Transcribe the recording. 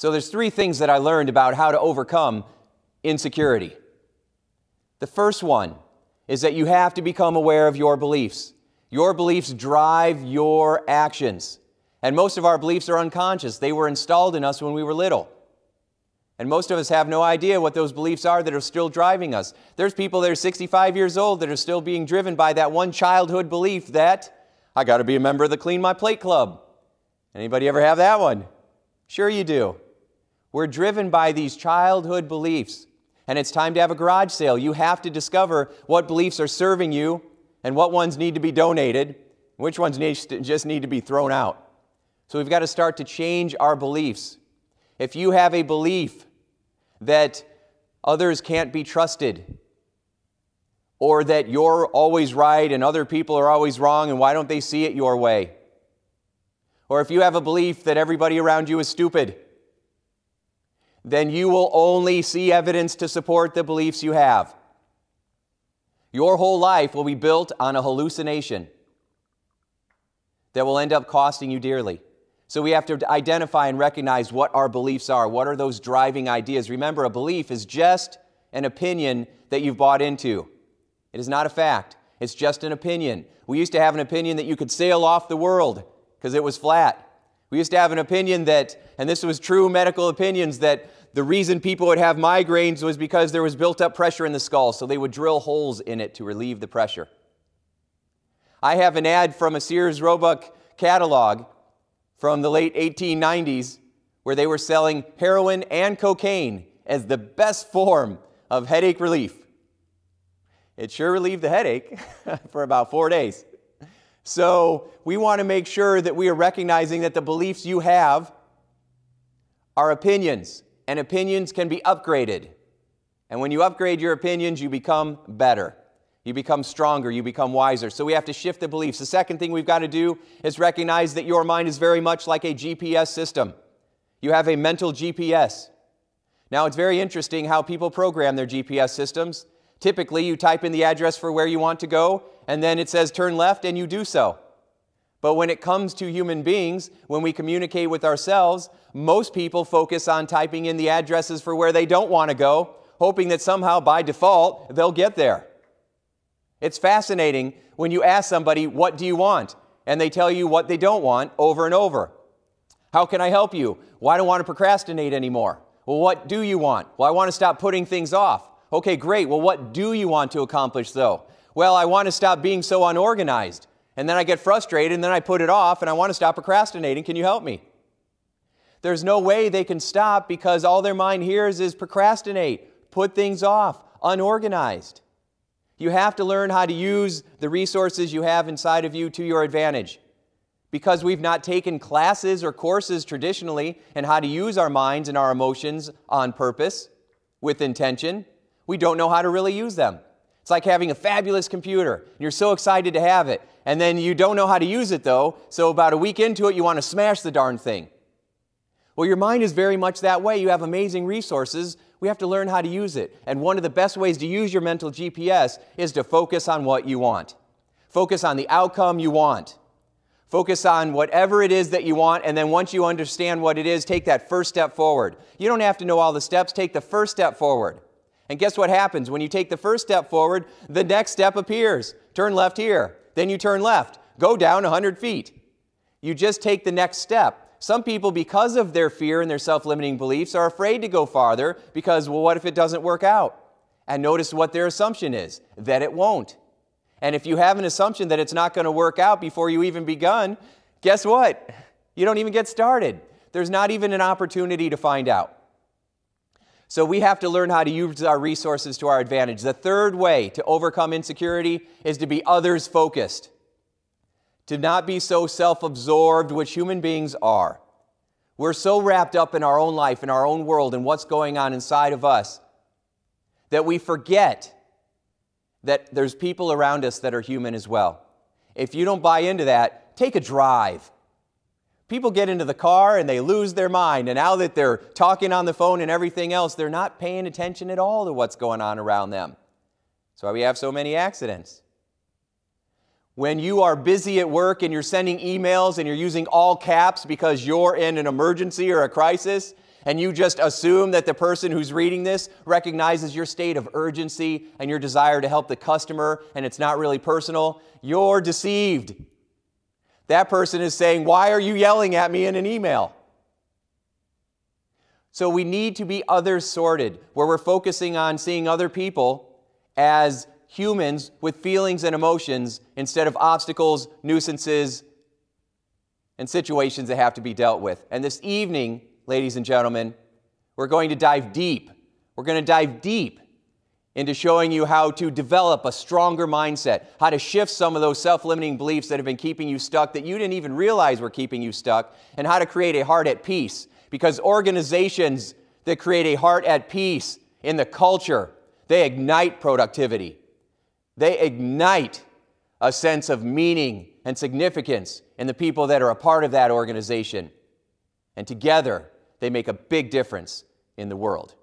So there's three things that I learned about how to overcome insecurity. The first one is that you have to become aware of your beliefs. Your beliefs drive your actions. And most of our beliefs are unconscious. They were installed in us when we were little. And most of us have no idea what those beliefs are that are still driving us. There's people that are 65 years old that are still being driven by that one childhood belief that, I got to be a member of the Clean My Plate Club. Anybody ever have that one? Sure you do. We're driven by these childhood beliefs. And it's time to have a garage sale. You have to discover what beliefs are serving you and what ones need to be donated, which ones just need to be thrown out. So we've got to start to change our beliefs. If you have a belief that others can't be trusted, or that you're always right and other people are always wrong and why don't they see it your way, or if you have a belief that everybody around you is stupid, then you will only see evidence to support the beliefs you have. Your whole life will be built on a hallucination that will end up costing you dearly. So we have to identify and recognize what our beliefs are. What are those driving ideas? Remember, a belief is just an opinion that you've bought into. It is not a fact. It's just an opinion. We used to have an opinion that you could sail off the world because it was flat. We used to have an opinion that, and this was true medical opinions, that the reason people would have migraines was because there was built up pressure in the skull, so they would drill holes in it to relieve the pressure. I have an ad from a Sears Roebuck catalog from the late 1890s where they were selling heroin and cocaine as the best form of headache relief. It sure relieved the headache for about 4 days. So we want to make sure that we are recognizing that the beliefs you have are opinions, and opinions can be upgraded. And when you upgrade your opinions, you become better. You become stronger, you become wiser. So we have to shift the beliefs. The second thing we've got to do is recognize that your mind is very much like a GPS system. You have a mental GPS. Now, it's very interesting how people program their GPS systems. Typically, you type in the address for where you want to go, and then it says turn left, and you do so. But when it comes to human beings, when we communicate with ourselves, most people focus on typing in the addresses for where they don't want to go, hoping that somehow by default they'll get there. It's fascinating when you ask somebody, what do you want? And they tell you what they don't want over and over. How can I help you? Well, I don't want to procrastinate anymore. Well, what do you want? Well, I want to stop putting things off. Okay, great. Well, what do you want to accomplish though? Well, I want to stop being so unorganized. And then I get frustrated and then I put it off and I want to stop procrastinating. Can you help me? There's no way they can stop because all their mind hears is procrastinate, put things off, unorganized. You have to learn how to use the resources you have inside of you to your advantage. Because we've not taken classes or courses traditionally in how to use our minds and our emotions on purpose, with intention, we don't know how to really use them. It's like having a fabulous computer, and you're so excited to have it, and then you don't know how to use it though, so about a week into it, you want to smash the darn thing. Well, your mind is very much that way. You have amazing resources. We have to learn how to use it. And one of the best ways to use your mental GPS is to focus on what you want. Focus on the outcome you want. Focus on whatever it is that you want, and then once you understand what it is, take that first step forward. You don't have to know all the steps. Take the first step forward. And guess what happens? When you take the first step forward, the next step appears. Turn left here. Then you turn left. Go down 100 feet. You just take the next step. Some people, because of their fear and their self-limiting beliefs, are afraid to go farther because, well, what if it doesn't work out? And notice what their assumption is, that it won't. And if you have an assumption that it's not going to work out before you even begun, guess what? You don't even get started. There's not even an opportunity to find out. So we have to learn how to use our resources to our advantage. The third way to overcome insecurity is to be others-focused. To not be so self-absorbed, which human beings are. We're so wrapped up in our own life, in our own world, and what's going on inside of us, that we forget that there's people around us that are human as well. If you don't buy into that, take a drive. People get into the car and they lose their mind, and now that they're talking on the phone and everything else, they're not paying attention at all to what's going on around them. That's why we have so many accidents. When you are busy at work and you're sending emails and you're using all caps because you're in an emergency or a crisis, and you just assume that the person who's reading this recognizes your state of urgency and your desire to help the customer, and it's not really personal, you're deceived. That person is saying, "Why are you yelling at me in an email?" So we need to be others-sorted, where we're focusing on seeing other people as humans with feelings and emotions instead of obstacles, nuisances, and situations that have to be dealt with. And this evening, ladies and gentlemen, we're going to dive deep. We're going to dive deep into showing you how to develop a stronger mindset, how to shift some of those self-limiting beliefs that have been keeping you stuck that you didn't even realize were keeping you stuck, and how to create a heart at peace. Because organizations that create a heart at peace in the culture, they ignite productivity. They ignite a sense of meaning and significance in the people that are a part of that organization. And together, they make a big difference in the world.